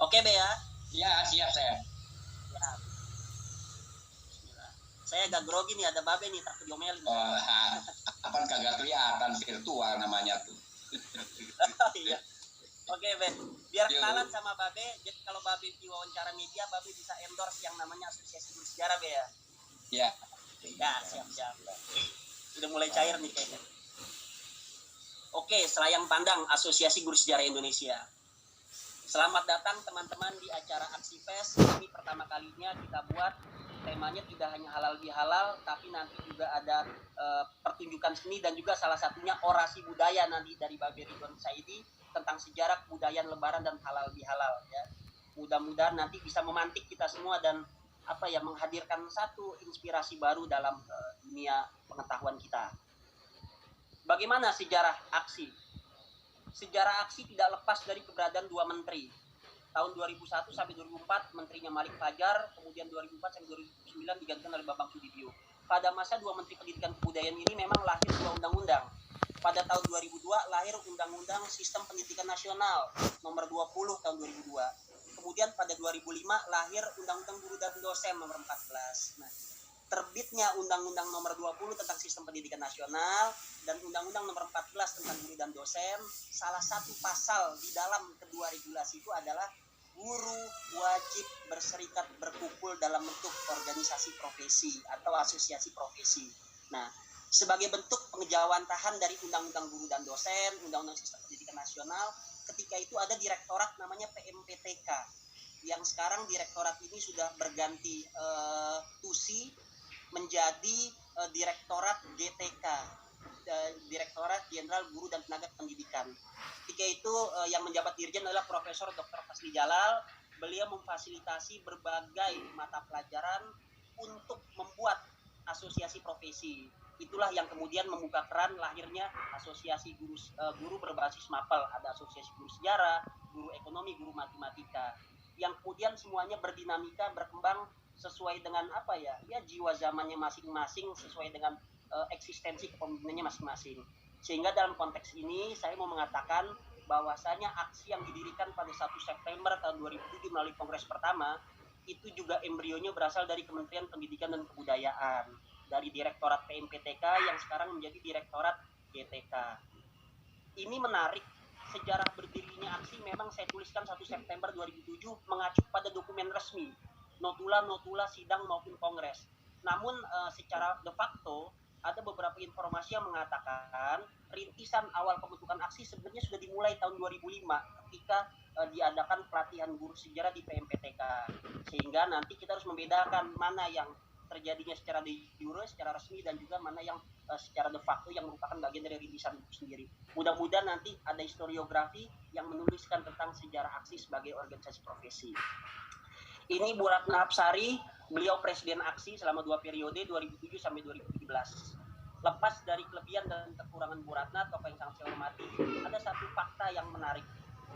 Oke, Be ya. Ya, siap saya. Ya. Bismillah. Saya agak grogi nih, ada Babe nih, takut diomelin. Apa kagak kelihatan virtual namanya tuh. Iya. Oke, Be. Biar kenalan sama Babe, jadi kalau Babe diwawancara media, Babe bisa endorse yang namanya Asosiasi Guru Sejarah, Be ya. Ya. Ya, siap-siap. Udah mulai cair nih kayaknya. Oke, Selayang Pandang Asosiasi Guru Sejarah Indonesia. Selamat datang teman-teman di acara Aksi Fest. Ini pertama kalinya kita buat. Temanya tidak hanya halal bihalal, tapi nanti juga ada pertunjukan seni dan juga salah satunya orasi budaya nanti dari Babe Ridwan Saidi tentang sejarah kebudayaan Lebaran dan halal bihalal ya. Mudah-mudahan nanti bisa memantik kita semua dan menghadirkan satu inspirasi baru dalam dunia pengetahuan kita. Bagaimana sejarah aksi? Sejarah aksi tidak lepas dari keberadaan dua menteri. Tahun 2001 sampai 2004 menterinya Malik Fajar, kemudian 2004 sampai 2009 digantikan oleh Bambang Sudibyo. Pada masa dua menteri pendidikan kebudayaan ini memang lahir dua undang-undang. Pada tahun 2002 lahir Undang-Undang Sistem Pendidikan Nasional nomor 20 tahun 2002. Kemudian pada 2005 lahir Undang-Undang Guru dan Dosen nomor 14. Nah, terbitnya Undang-Undang nomor 20 tentang Sistem Pendidikan Nasional dan Undang-Undang nomor 14 tentang guru dan dosen, salah satu pasal di dalam kedua regulasi itu adalah guru wajib berserikat berkumpul dalam bentuk organisasi profesi atau asosiasi profesi. Nah, sebagai bentuk pengejawantahan dari Undang-Undang Guru dan Dosen, Undang-Undang Sistem Pendidikan Nasional, ketika itu ada direktorat namanya PMPTK, yang sekarang direktorat ini sudah berganti tusi menjadi Direktorat GTK, Direktorat Jenderal Guru dan Tenaga Pendidikan. Ketika itu yang menjabat dirjen adalah Profesor Dr. Fasli Jalal. Beliau memfasilitasi berbagai mata pelajaran untuk membuat asosiasi profesi. Itulah yang kemudian membuka keran lahirnya asosiasi guru berbasis mapel. Ada asosiasi guru sejarah, guru ekonomi, guru matematika. Yang kemudian semuanya berdinamika, berkembang sesuai dengan jiwa zamannya masing-masing, sesuai dengan eksistensi kepemimpinannya masing-masing. Sehingga dalam konteks ini saya mau mengatakan bahwasanya aksi yang didirikan pada 1 September tahun 2007 melalui kongres pertama itu juga embrionya berasal dari Kementerian Pendidikan dan Kebudayaan, dari Direktorat PMPTK yang sekarang menjadi Direktorat GTK. Ini menarik, sejarah berdirinya aksi memang saya tuliskan 1 September 2007 mengacu pada dokumen resmi, notula sidang maupun kongres. Namun secara de facto ada beberapa informasi yang mengatakan rintisan awal pembentukan aksi sebenarnya sudah dimulai tahun 2005 ketika diadakan pelatihan guru sejarah di PMPTK. Sehingga nanti kita harus membedakan mana yang terjadinya secara de jure, secara resmi, dan juga mana yang secara de facto yang merupakan bagian dari rintisan itu sendiri. Mudah-mudahan nanti ada historiografi yang menuliskan tentang sejarah aksi sebagai organisasi profesi. Ini Bu Ratna Apsari, beliau presiden aksi selama 2 periode 2007 sampai 2017. Lepas dari kelebihan dan kekurangan Bu Ratna, tokoh yang sangat saya hormati, ada satu fakta yang menarik.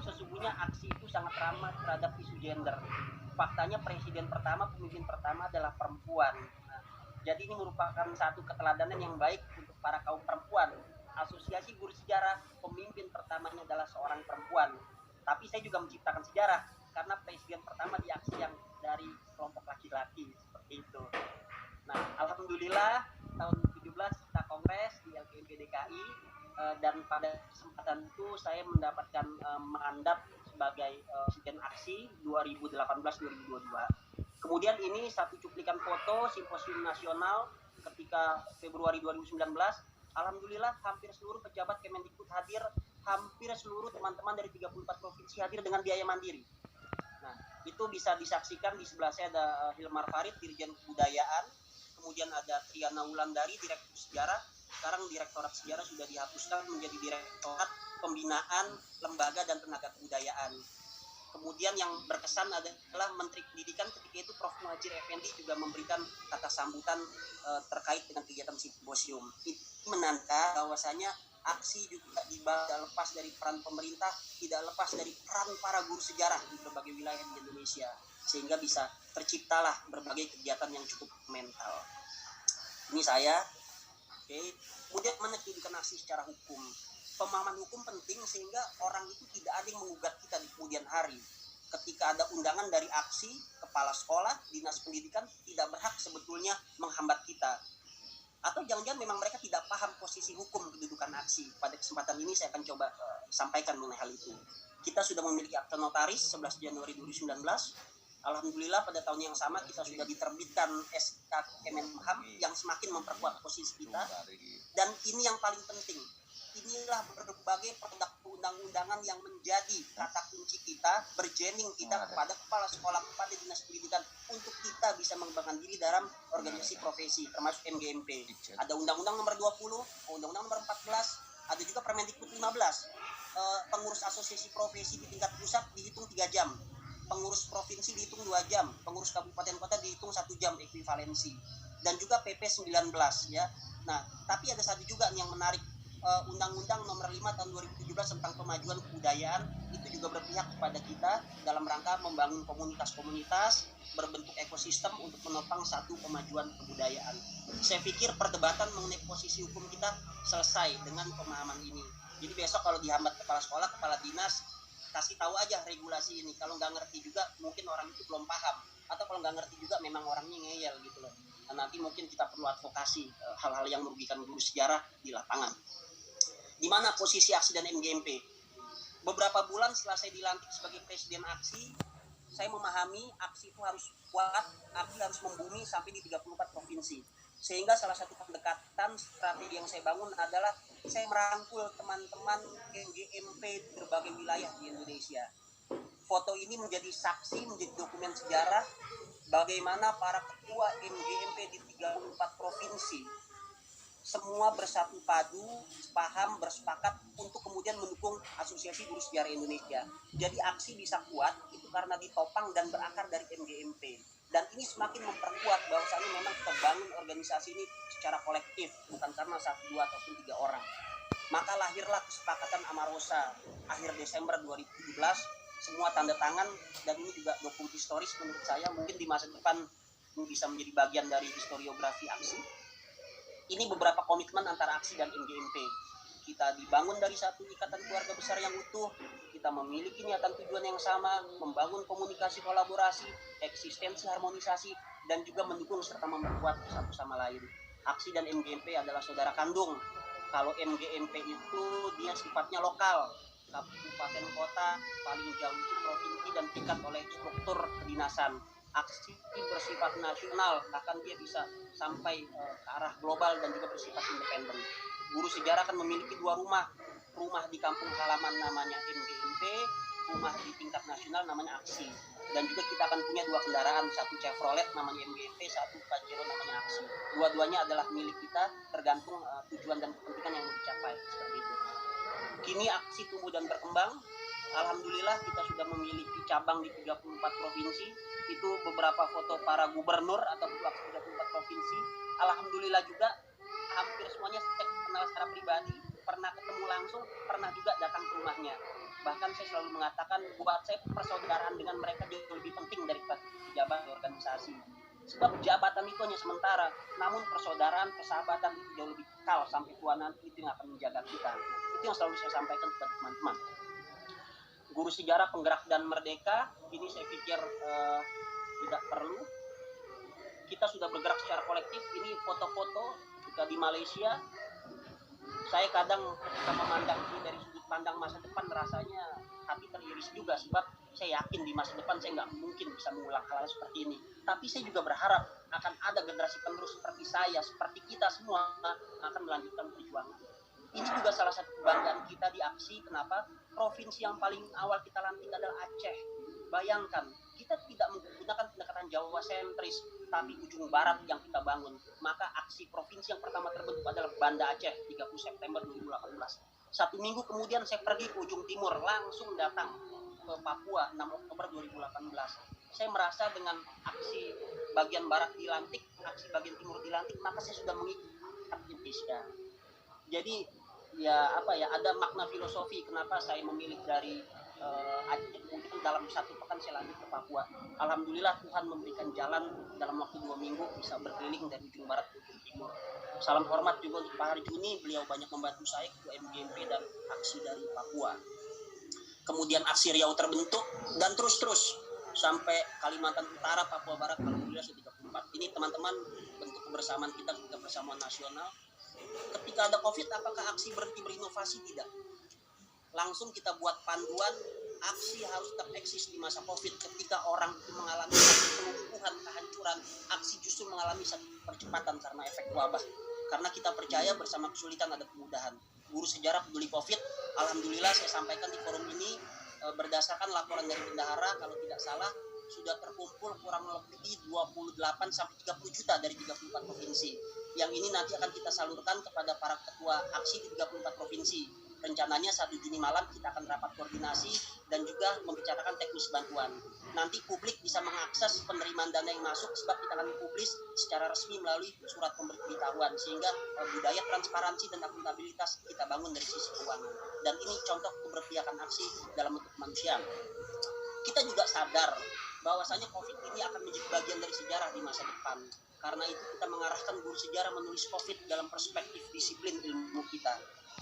Sesungguhnya aksi itu sangat ramah terhadap isu gender. Faktanya presiden pertama, pemimpin pertama adalah perempuan. Nah, jadi ini merupakan satu keteladanan yang baik untuk para kaum perempuan. Asosiasi Guru Sejarah, pemimpin pertamanya adalah seorang perempuan. Tapi saya juga menciptakan sejarah karena presiden pertama di aksi yang dari kelompok laki-laki, seperti itu. Nah, alhamdulillah tahun 2017 kita kongres di LKMP DKI dan pada kesempatan itu saya mendapatkan mandat sebagai presiden aksi 2018-2022. Kemudian ini satu cuplikan foto simposium nasional ketika Februari 2019. Alhamdulillah hampir seluruh pejabat Kemendikbud hadir, hampir seluruh teman-teman dari 34 provinsi hadir dengan biaya mandiri. Nah, itu bisa disaksikan di sebelah saya ada Hilmar Farid, Dirjen Kebudayaan, kemudian ada Triana Wulandari, Direktur Sejarah. Sekarang Direktorat Sejarah sudah dihapuskan menjadi Direktorat Pembinaan Lembaga dan Tenaga Kebudayaan. Kemudian yang berkesan adalah Menteri Pendidikan ketika itu Prof. Muhadjir Effendi juga memberikan kata sambutan terkait dengan kegiatan simposium. Itu menandakan bahwasanya aksi juga tidak lepas dari peran pemerintah, tidak lepas dari peran para guru sejarah di berbagai wilayah di Indonesia, sehingga bisa terciptalah berbagai kegiatan yang cukup mental. Ini saya. Oke. Kemudian mana kedudukan aksi secara hukum? Pemahaman hukum penting sehingga orang itu tidak ada yang mengugat kita di kemudian hari. ketika ada undangan dari aksi, kepala sekolah, dinas pendidikan tidak berhak sebetulnya menghambat kita. Atau jangan-jangan memang mereka tidak paham posisi hukum kedudukan aksi. Pada kesempatan ini saya akan coba sampaikan mengenai hal itu. Kita sudah memiliki akte notaris 11 Januari 2019. Alhamdulillah pada tahun yang sama kita sudah diterbitkan SK Kemenham yang semakin memperkuat posisi kita. Dan ini yang paling penting. Inilah berbagai produk undang-undangan yang menjadi kata kunci kita, berjening kita kepada kepala sekolah, kepada dinas pendidikan untuk kita bisa mengembangkan diri dalam organisasi profesi, termasuk MGMP. Ada Undang-Undang Nomor 20, Undang-Undang Nomor 14, ada juga Permendikbud 15. Pengurus asosiasi profesi di tingkat pusat dihitung 3 jam, pengurus provinsi dihitung 2 jam, pengurus kabupaten kota dihitung 1 jam ekuivalensi, dan juga PP 19 ya. Nah, tapi ada satu juga yang menarik. Undang-Undang Nomor 5 tahun 2017 tentang pemajuan kebudayaan itu juga berpihak kepada kita dalam rangka membangun komunitas-komunitas berbentuk ekosistem untuk menopang satu kemajuan kebudayaan. Saya pikir perdebatan mengenai posisi hukum kita selesai dengan pemahaman ini. Jadi besok kalau dihambat kepala sekolah, kepala dinas, kasih tahu aja regulasi ini. Kalau nggak ngerti juga mungkin orang itu belum paham, atau kalau nggak ngerti juga memang orangnya ngeyel gitu loh. Nah, nanti mungkin kita perlu advokasi hal-hal yang merugikan guru sejarah di lapangan. Di mana posisi aksi dan MGMP? Beberapa bulan setelah saya dilantik sebagai presiden aksi, saya memahami aksi itu harus kuat, aksi harus membumi sampai di 34 provinsi. Sehingga salah satu pendekatan strategi yang saya bangun adalah saya merangkul teman-teman MGMP di berbagai wilayah di Indonesia. Foto ini menjadi saksi, menjadi dokumen sejarah bagaimana para ketua MGMP di 34 provinsi semua bersatu padu, paham, bersepakat untuk kemudian mendukung Asosiasi Guru Sejarah Indonesia. Jadi aksi bisa kuat itu karena ditopang dan berakar dari MGMP. Dan ini semakin memperkuat bahwasanya memang kita bangun organisasi ini secara kolektif, bukan karena 1, 2, ataupun 3 orang. Maka lahirlah kesepakatan Amarosa akhir Desember 2017, semua tanda tangan, dan ini juga dokumen historis menurut saya, mungkin di masa depan bisa menjadi bagian dari historiografi aksi. Ini beberapa komitmen antara aksi dan MGMP. Kita dibangun dari satu ikatan keluarga besar yang utuh, kita memiliki niatan tujuan yang sama, membangun komunikasi kolaborasi, eksistensi harmonisasi, dan juga mendukung serta memperkuat satu sama lain. Aksi dan MGMP adalah saudara kandung. Kalau MGMP itu dia sifatnya lokal, kabupaten kota, paling jauh itu provinsi dan tingkat oleh struktur kedinasan. Aksi bersifat nasional, bahkan dia bisa sampai ke arah global dan juga bersifat independen. Guru sejarah akan memiliki 2 rumah di kampung halaman namanya MGMP, rumah di tingkat nasional namanya aksi. Dan juga kita akan punya 2 kendaraan, satu Chevrolet namanya MGMP, satu Pajero namanya aksi. Dua-duanya adalah milik kita, tergantung tujuan dan kepentingan yang mau dicapai, seperti itu. Kini aksi tumbuh dan berkembang. Alhamdulillah kita sudah memiliki cabang di 34 provinsi. Itu beberapa foto para gubernur atau wakil 34 provinsi. Alhamdulillah juga hampir semuanya saya kenal secara pribadi, pernah ketemu langsung, pernah juga datang ke rumahnya. Bahkan saya selalu mengatakan buat saya persaudaraan dengan mereka jauh lebih penting daripada pejabat organisasi. Sebab jabatan itu hanya sementara, namun persaudaraan, persahabatan itu jauh lebih kekal sampai tua nanti, itu yang akan menjaga kita. Itu yang selalu saya sampaikan kepada teman-teman. Guru sejarah penggerak dan merdeka, ini saya pikir tidak perlu. Kita sudah bergerak secara kolektif. Ini foto-foto kita di Malaysia. Saya kadang ketika memandang ini dari sudut pandang masa depan, rasanya hati teriris juga, sebab saya yakin di masa depan saya nggak mungkin bisa mengulang hal-hal seperti ini. Tapi saya juga berharap akan ada generasi penerus seperti saya, seperti kita semua akan melanjutkan perjuangan. Ini juga salah satu kebanggaan kita di aksi. Kenapa? Provinsi yang paling awal kita lantik adalah Aceh. Bayangkan, kita tidak menggunakan pendekatan Jawa sentris, tapi ujung barat yang kita bangun. Maka aksi provinsi yang pertama terbentuk adalah Banda Aceh, 30 September 2018. 1 minggu kemudian saya pergi ke ujung timur, langsung datang ke Papua 6 Oktober 2018. Saya merasa dengan aksi bagian barat dilantik, aksi bagian timur dilantik, maka saya sudah mengikat Indonesia. Jadi ada makna filosofi kenapa saya memilih dari Aceh, kemudian dalam 1 pekan saya lanjut ke Papua. Alhamdulillah Tuhan memberikan jalan dalam waktu 2 minggu bisa berkeliling dari ujung barat ke ujung timur. Salam hormat juga untuk Pak Harjuni, beliau banyak membantu saya ketua MGMP dan aksi dari Papua. kemudian aksi Riau terbentuk, dan terus sampai Kalimantan Utara, Papua Barat, alhamdulillah sudah 34. Ini teman-teman bentuk kebersamaan kita kebersamaan nasional. Ketika ada COVID, apakah aksi berhenti berinovasi? Tidak. Langsung kita buat panduan, aksi harus tetap eksis di masa COVID. Ketika orang itu mengalami kelumpuhan, kehancuran, aksi justru mengalami satu percepatan karena efek wabah. Karena kita percaya bersama kesulitan ada kemudahan. Guru Sejarah Peduli COVID, alhamdulillah saya sampaikan di forum ini, berdasarkan laporan dari bendahara, kalau tidak salah sudah terkumpul kurang lebih 28 sampai 30 juta dari 34 provinsi. Yang ini nanti akan kita salurkan kepada para ketua aksi di 34 provinsi. Rencananya 1 Juni malam kita akan rapat koordinasi dan juga membicarakan teknis bantuan. Nanti publik bisa mengakses penerimaan dana yang masuk sebab kita akan publis secara resmi melalui surat pemberitahuan, sehingga budaya transparansi dan akuntabilitas kita bangun dari sisi keuangan. Dan ini contoh keberpihakan aksi dalam bentuk manusia. Kita juga sadar bahwasanya COVID ini akan menjadi bagian dari sejarah di masa depan. Karena itu kita mengarahkan guru sejarah menulis COVID dalam perspektif disiplin ilmu kita.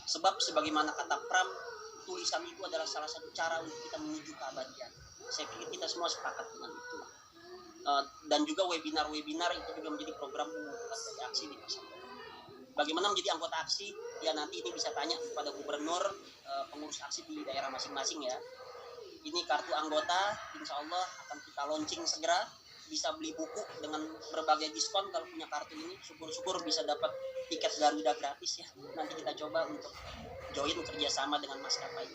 Sebab sebagaimana kata Pram, tulisan itu adalah salah satu cara untuk kita menuju keabadian. Saya pikir kita semua sepakat dengan itu. Dan juga webinar-webinar itu juga menjadi program dari aksi di masa depan. Bagaimana menjadi anggota aksi? Ya nanti ini bisa tanya kepada gubernur, pengurus aksi di daerah masing-masing ya. Ini kartu anggota, insya Allah akan kita launching segera. Bisa beli buku dengan berbagai diskon kalau punya kartu ini. Syukur-syukur bisa dapat tiket Garuda gratis ya. Nanti kita coba untuk join kerjasama dengan maskapai.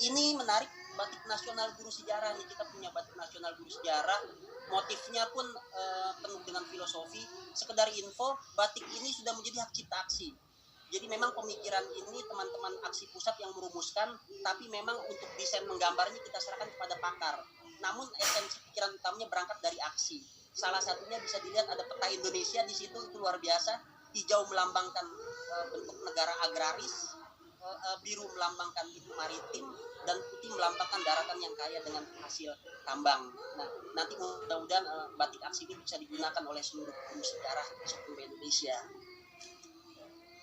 Ini menarik, batik nasional guru sejarah nih. Kita punya batik nasional guru sejarah. Motifnya pun penuh dengan filosofi. Sekedar info, batik ini sudah menjadi hak cipta aksi. Jadi memang pemikiran ini teman-teman aksi pusat yang merumuskan, tapi memang untuk desain menggambarnya kita serahkan kepada pakar. Namun esensi pikiran utamanya berangkat dari aksi. Salah satunya bisa dilihat ada peta Indonesia di situ, itu luar biasa. Hijau melambangkan bentuk negara agraris, biru melambangkan itu maritim, dan putih melambangkan daratan yang kaya dengan hasil tambang. Nah, nanti mudah-mudahan batik aksi ini bisa digunakan oleh seluruh guru sejarah di seluruh Indonesia.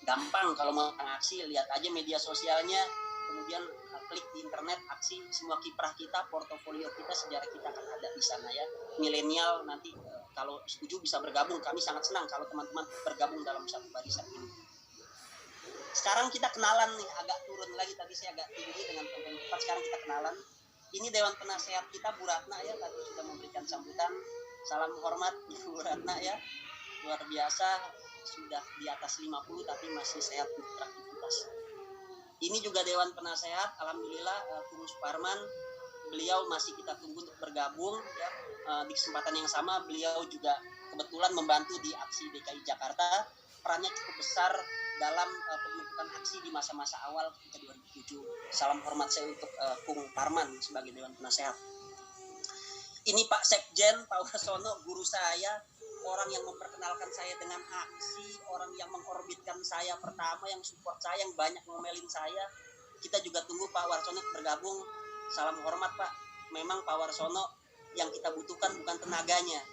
Gampang kalau mau aksi, lihat aja media sosialnya, kemudian klik di internet aksi, semua kiprah kita, portofolio kita, sejarah kita akan ada di sana ya. Milenial nanti kalau setuju bisa bergabung, kami sangat senang kalau teman-teman bergabung dalam satu barisan ini. Sekarang kita kenalan nih, agak turun lagi, tadi saya agak tinggi dengan konten 4, sekarang kita kenalan. Ini Dewan Penasehat kita Bu Ratna ya, tadi sudah memberikan sambutan. Salam hormat Bu Ratna ya, luar biasa, sudah di atas 50 tapi masih sehat untuk beraktivitas. Ini juga Dewan Penasehat, alhamdulillah Kung Suparman, beliau masih kita tunggu untuk bergabung ya. Di kesempatan yang sama beliau juga kebetulan membantu di aksi DKI Jakarta, perannya cukup besar dalam pembentukan aksi di masa-masa awal ketika 2007. Salam hormat saya untuk Kung Parman sebagai Dewan Penasehat. Ini Pak Sekjen, Pak Warsono, guru saya, orang yang memperkenalkan saya dengan aksi, orang yang mengorbitkan saya pertama, yang support saya, yang banyak ngomelin saya. Kita juga tunggu Pak Warsono bergabung. Salam hormat Pak. Memang Pak Warsono yang kita butuhkan bukan tenaganya,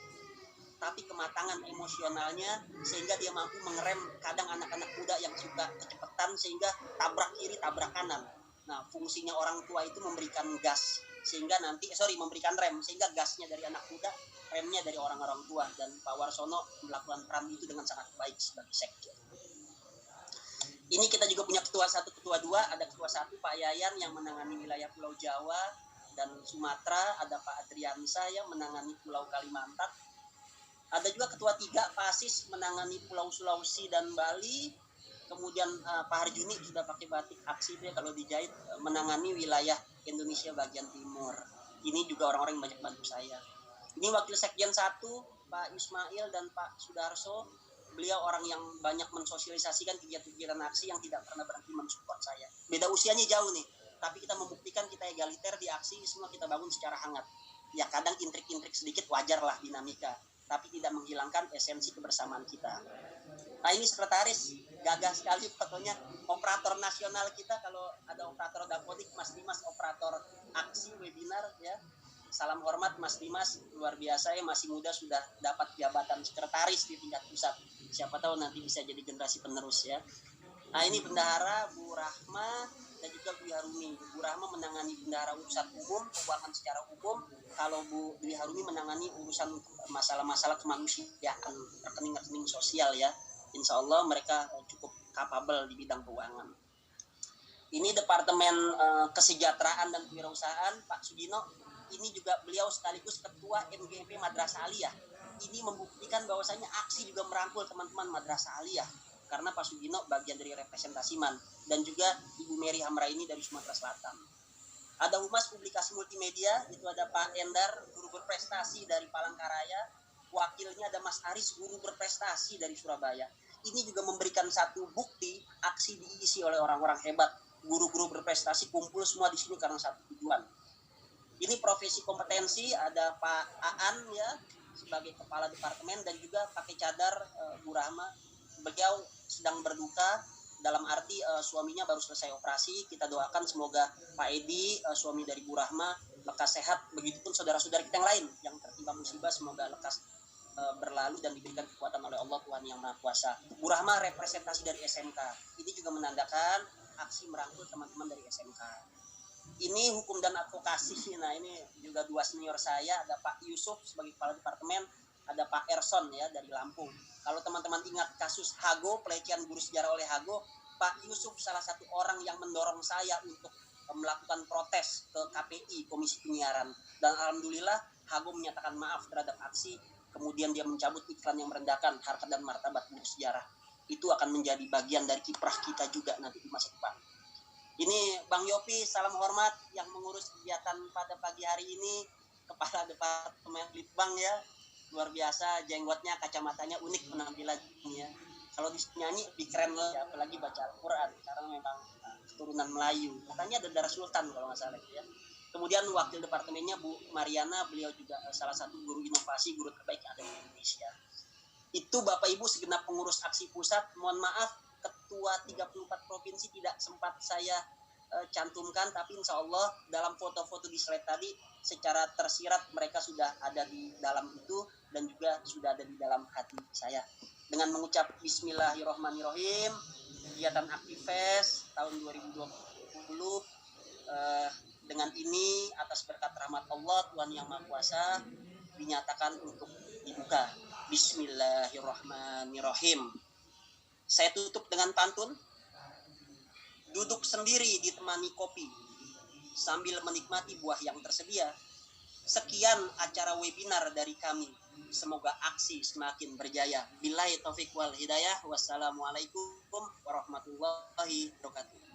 tapi kematangan emosionalnya, sehingga dia mampu mengerem kadang anak-anak muda yang suka kecepatan sehingga tabrak kiri, tabrak kanan. Nah, fungsinya orang tua itu memberikan gas, sehingga memberikan rem, sehingga gasnya dari anak muda, remnya dari orang-orang tua. Dan Pak Warsono melakukan peran itu dengan sangat baik sebagai sekjen. Ini kita juga punya ketua 1, ketua 2. Ada ketua 1 Pak Yayan yang menangani wilayah Pulau Jawa dan Sumatera. Ada Pak Adriansa yang menangani Pulau Kalimantan. Ada juga ketua 3 Pak Asis menangani Pulau Sulawesi dan Bali. Kemudian Pak Harjuni sudah pakai batik aksi itu ya, kalau dijahit, menangani wilayah Indonesia bagian timur. Ini juga orang-orang yang banyak bantu saya. Ini wakil sekjen 1 Pak Ismail dan Pak Sudarso. Beliau orang yang banyak mensosialisasikan kegiatan-kegiatan aksi yang tidak pernah berhenti mensupport saya. Beda usianya jauh nih, tapi kita membuktikan kita egaliter di aksi, semua kita bangun secara hangat. Ya kadang intrik-intrik sedikit wajar lah, dinamika, tapi tidak menghilangkan esensi kebersamaan kita. Nah ini sekretaris, gagah sekali fotonya, operator nasional kita. Kalau ada operator dapodik, Mas Dimas operator aksi webinar ya. Salam hormat Mas Dimas, luar biasa ya, masih muda sudah dapat jabatan sekretaris di tingkat pusat. Siapa tahu nanti bisa jadi generasi penerus ya. Nah ini bendahara Bu Rahma, dan juga Bu Harumi. Bu Rahma menangani bendahara urusan umum, keuangan secara umum. Kalau Bu Dwi Harumi menangani urusan masalah-masalah kemanusiaan, rekening-rekening sosial ya. Insya Allah mereka cukup kapabel di bidang keuangan. Ini Departemen Kesejahteraan dan Kewirausahaan, Pak Sugino. Ini juga beliau sekaligus Ketua MGP Madrasah Aliyah. Ini membuktikan bahwasanya aksi juga merangkul teman-teman Madrasah Aliyah. Karena Pak Sugino bagian dari representasi MAN. Dan juga Ibu Mary Hamraini dari Sumatera Selatan. Ada Humas Publikasi Multimedia, itu ada Pak Endar, guru berprestasi dari Palangkaraya. Wakilnya ada Mas Aris, guru berprestasi dari Surabaya. Ini juga memberikan satu bukti aksi diisi oleh orang-orang hebat. Guru-guru berprestasi kumpul semua di sini karena satu tujuan. Ini profesi kompetensi, ada Pak Aan ya sebagai kepala departemen dan juga pakai cadar Bu Rahma. Beliau sedang berduka dalam arti suaminya baru selesai operasi. Kita doakan semoga Pak Edi, suami dari Bu Rahma, lekas sehat. Begitupun saudara-saudara kita yang lain yang tertimpa musibah, semoga lekas berlalu dan diberikan kekuatan oleh Allah Tuhan Yang Maha Kuasa. Bu Rahma representasi dari SMK. Ini juga menandakan aksi merangkul teman-teman dari SMK. Ini hukum dan advokasi. Nah, ini juga dua senior saya, ada Pak Yusuf sebagai kepala departemen, ada Pak Erson ya dari Lampung. Kalau teman-teman ingat kasus Hago, pelecehan guru sejarah oleh Hago, Pak Yusuf salah satu orang yang mendorong saya untuk melakukan protes ke KPI, Komisi Penyiaran. Dan alhamdulillah Hago menyatakan maaf terhadap aksi, kemudian dia mencabut iklan yang merendahkan harkat dan martabat guru sejarah. Itu akan menjadi bagian dari kiprah kita juga nanti di masa depan. Ini Bang Yopi, salam hormat yang mengurus kegiatan pada pagi hari ini, Kepala Departemen Litbang ya. Luar biasa, jenggotnya, kacamatanya unik penampilannya ya. Kalau nyanyi lebih keren lah, ya, apalagi baca Al-Quran, karena memang keturunan Melayu. Katanya ada darah sultan kalau nggak salah ya. Kemudian wakil departemennya Bu Mariana, beliau juga salah satu guru inovasi, guru terbaik yang ada di Indonesia. Itu Bapak Ibu segenap pengurus aksi pusat, mohon maaf ketua 34 provinsi tidak sempat saya cantumkan, tapi insya Allah dalam foto-foto di slide tadi secara tersirat mereka sudah ada di dalam itu dan juga sudah ada di dalam hati saya. Dengan mengucap Bismillahirrahmanirrahim, kegiatan Aktifest tahun 2020 dengan ini atas berkat rahmat Allah Tuhan Yang Maha Kuasa dinyatakan untuk dibuka. Bismillahirrahmanirrahim. Saya tutup dengan pantun. Duduk sendiri ditemani kopi sambil menikmati buah yang tersedia. Sekian acara webinar dari kami. Semoga aksi semakin berjaya. Billahi taufiq wal hidayah. Wassalamualaikum warahmatullahi wabarakatuh.